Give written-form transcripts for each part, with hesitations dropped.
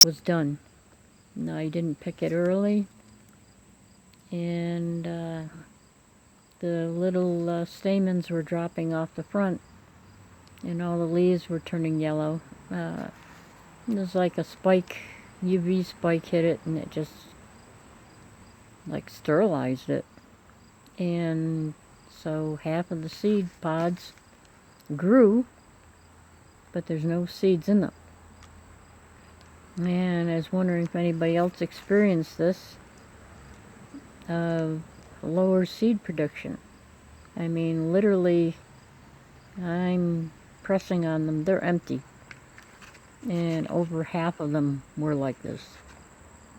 was done. No, I didn't pick it early, and the little stamens were dropping off the front, and all the leaves were turning yellow. It was like a spike, UV spike hit it, and it just like sterilized it. And so half of the seed pods grew, but there's no seeds in them. And I was wondering if anybody else experienced this, lower seed production. I mean, literally, I'm pressing on them, they're empty. And over half of them were like this.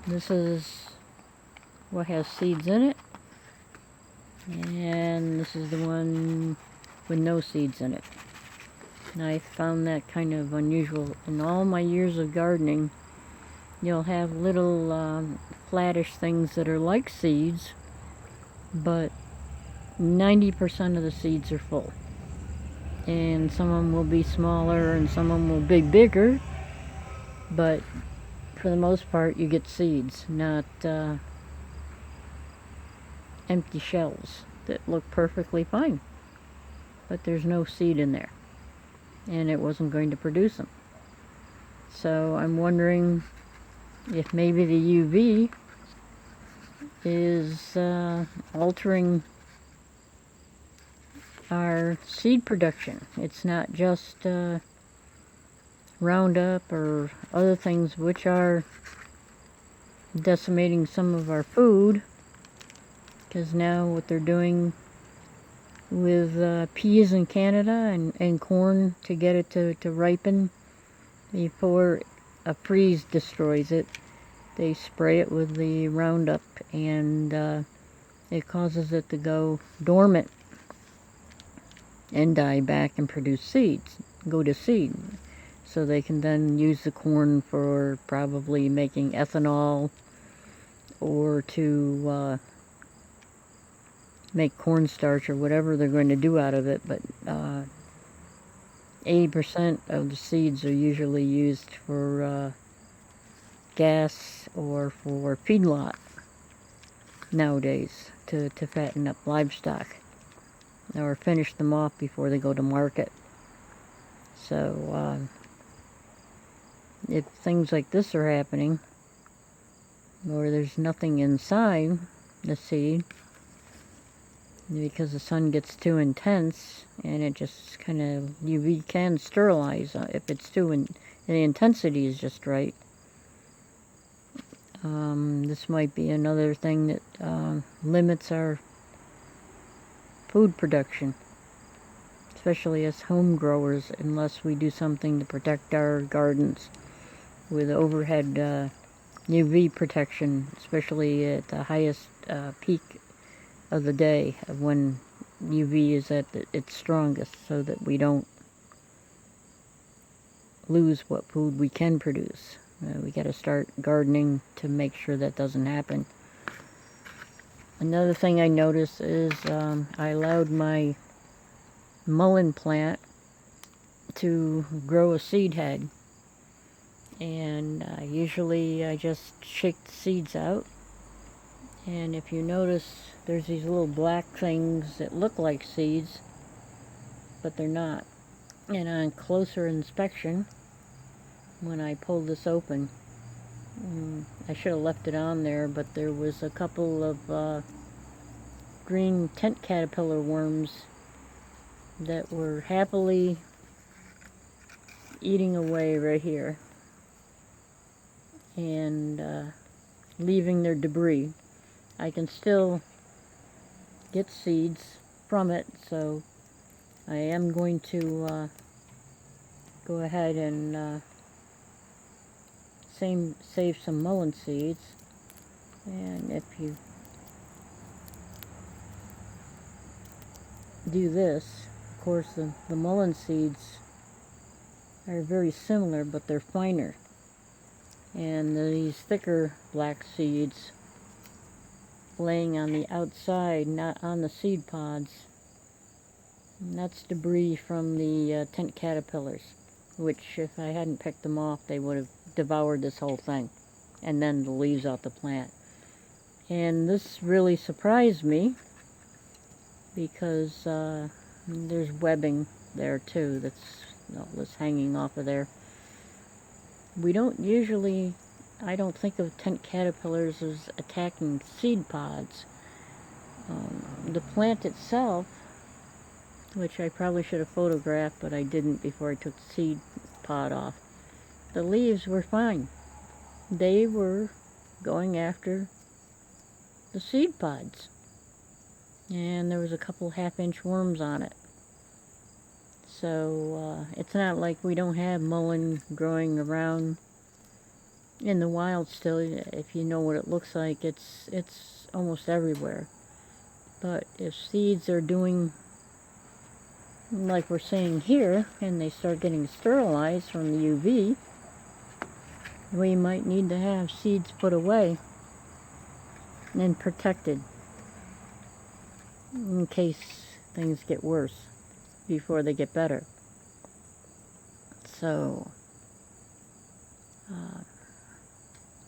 This is what has seeds in it. And this is the one with no seeds in it. And I found that kind of unusual. In all my years of gardening, you'll have little flattish things that are like seeds, but 90% of the seeds are full. And some of them will be smaller and some of them will be bigger, but for the most part you get seeds, not empty shells that look perfectly fine. But there's no seed in there, and it wasn't going to produce them. So I'm wondering if maybe the UV is altering our seed production. It's not just Roundup or other things which are decimating some of our food, because now what they're doing with peas in Canada and corn to get it to ripen before a freeze destroys it, they spray it with the Roundup, and it causes it to go dormant and die back and produce seeds, go to seed. So they can then use the corn for probably making ethanol or to make cornstarch or whatever they're going to do out of it. But 80% of the seeds are usually used for gas or for feedlot nowadays to fatten up livestock or finish them off before they go to market. So if things like this are happening, or there's nothing inside the seed because the sun gets too intense, and it just kind of, UV can sterilize if it's too, and the intensity is just right. This might be another thing that limits our food production, especially as home growers, unless we do something to protect our gardens with overhead UV protection, especially at the highest peak of the day of when UV is at its strongest, so that we don't lose what food we can produce. We got to start gardening to make sure that doesn't happen. Another thing I noticed is I allowed my mullein plant to grow a seed head, and usually I just shake the seeds out, and if you notice, there's these little black things that look like seeds, but they're not. And on closer inspection, when I pulled this open, I should have left it on there, but there was a couple of green tent caterpillar worms that were happily eating away right here and leaving their debris. I can still get seeds from it, so I am going to go ahead and save some mullein seeds. And if you do this, of course the mullein seeds are very similar, but they're finer, and these thicker black seeds laying on the outside, not on the seed pods, and that's debris from the tent caterpillars. which if I hadn't picked them off, they would have devoured this whole thing, and then the leaves out the plant. And this really surprised me because there's webbing there too that's hanging off of there. We don't usually, I don't think of tent caterpillars as attacking seed pods. The plant itself, which I probably should have photographed, but I didn't before I took the seed pod off. The leaves were fine. They were going after the seed pods. And there was a couple half-inch worms on it. So it's not like we don't have mullein growing around in the wild still. If you know what it looks like, it's almost everywhere. But if seeds are doing like we're seeing here, and they start getting sterilized from the UV, we might need to have seeds put away and protected in case things get worse before they get better. So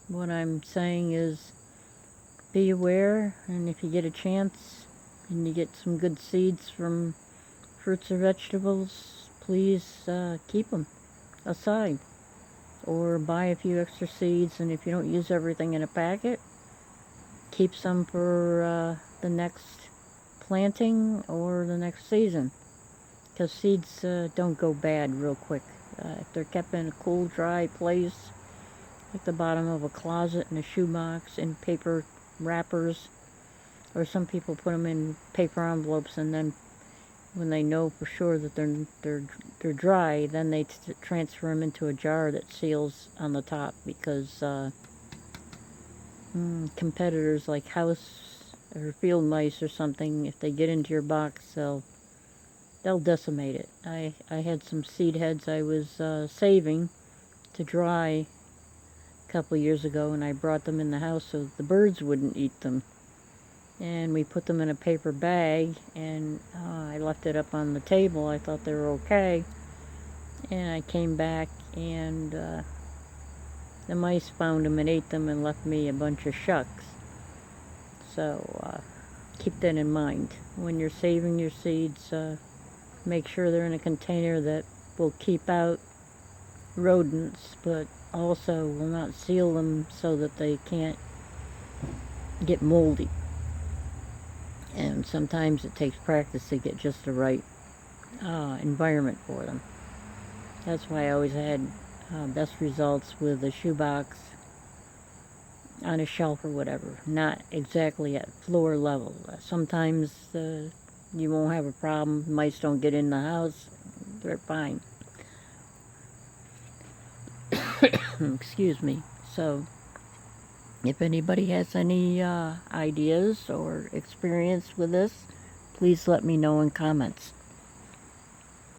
what I'm saying is be aware, and if you get a chance and you get some good seeds from fruits or vegetables, please keep them aside or buy a few extra seeds, and if you don't use everything in a packet, keep some for the next planting or the next season, because seeds don't go bad real quick. If they're kept in a cool, dry place, like the bottom of a closet, in a shoebox, in paper wrappers, or some people put them in paper envelopes, and then when they know for sure that they're dry, then they transfer them into a jar that seals on the top, because competitors like house or field mice or something, if they get into your box, they'll decimate it. I had some seed heads I was saving to dry a couple years ago, and I brought them in the house so the birds wouldn't eat them. And we put them in a paper bag, and I left it up on the table. I thought they were okay. And I came back, and the mice found them and ate them and left me a bunch of shucks. So keep that in mind. When you're saving your seeds, make sure they're in a container that will keep out rodents, but also will not seal them so that they can't get moldy. And sometimes it takes practice to get just the right environment for them. That's why I always had best results with a shoebox on a shelf or whatever, not exactly at floor level. Sometimes you won't have a problem. Mice don't get in the house. They're fine. Excuse me. So if anybody has any ideas or experience with this, please let me know in comments.